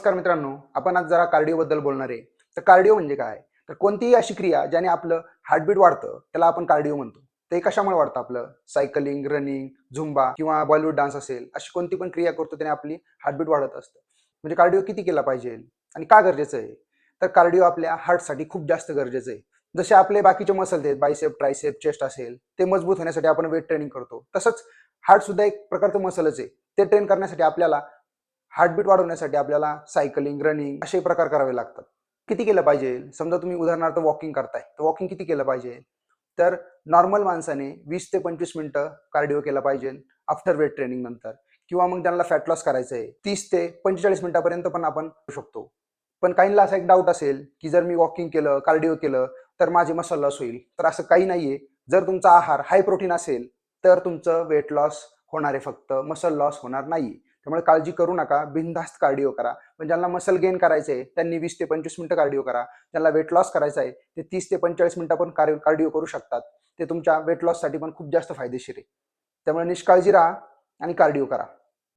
नमस्कार मित्रांनो, आपण आज जरा कार्डिओबद्दल बोलणार आहे. तर कार्डिओ म्हणजे काय? तर कोणतीही अशी क्रिया ज्याने आपलं हार्टबीट वाढतं, त्याला आपण कार्डिओ म्हणतो. ते कशामुळे वाढतं आपलं? सायकलिंग, रनिंग, झुंबा किंवा बॉलिवूड डान्स असेल, अशी कोणती पण क्रिया करतो त्याने आपली हार्टबीट वाढत असतं. म्हणजे कार्डिओ किती केला पाहिजे आणि का गरजेचं आहे? तर कार्डिओ आपल्या हार्टसाठी खूप जास्त गरजेचं आहे. जसे आपले बाकीचे मसल्स आहेत, बायसेप, ट्रायसेप, चेस्ट असेल, ते मजबूत होण्यासाठी आपण वेट ट्रेनिंग करतो. तसंच हार्ट सुद्धा एक प्रकारचं मसलच आहे. ते ट्रेन करण्यासाठी आपल्याला हार्टबीट वाढवण्यासाठी आपल्याला सायकलिंग, रनिंग असे प्रकार करावे लागतात. किती केलं पाहिजे? समजा तुम्ही उदाहरणार्थ वॉकिंग करताय, तर वॉकिंग किती केलं पाहिजे? तर नॉर्मल माणसाने 20 ते 25 मिनिटं कार्डिओ केला पाहिजे आफ्टर वेट ट्रेनिंग नंतर. किंवा मग त्यांना फॅट लॉस करायचं आहे, 30 ते 45 मिनिटापर्यंत पण आपण करू शकतो. पण काहींना असा एक डाऊट असेल, की जर मी वॉकिंग केलं, कार्डिओ केलं, तर माझे मसल लॉस होईल. तर असं काही नाहीये. जर तुमचा आहार हाय प्रोटीन असेल, तर तुमचं वेट लॉस होणार आहे फक्त, मसल लॉस होणार नाही. त्यामुळे काळजी करू नका, बिनधास्त कार्डिओ करा. पण ज्यांना मसल गेन करायचं आहे त्यांनी 20 ते 25 मिनिटं कार्डिओ करा. ज्यांना वेट लॉस करायचा आहे ते 30 ते 45 मिनिटं पण कार्डिओ करू शकतात. ते तुमच्या वेट लॉससाठी पण खूप जास्त फायदेशीर आहे. त्यामुळे निष्काळजी राहा आणि कार्डिओ करा.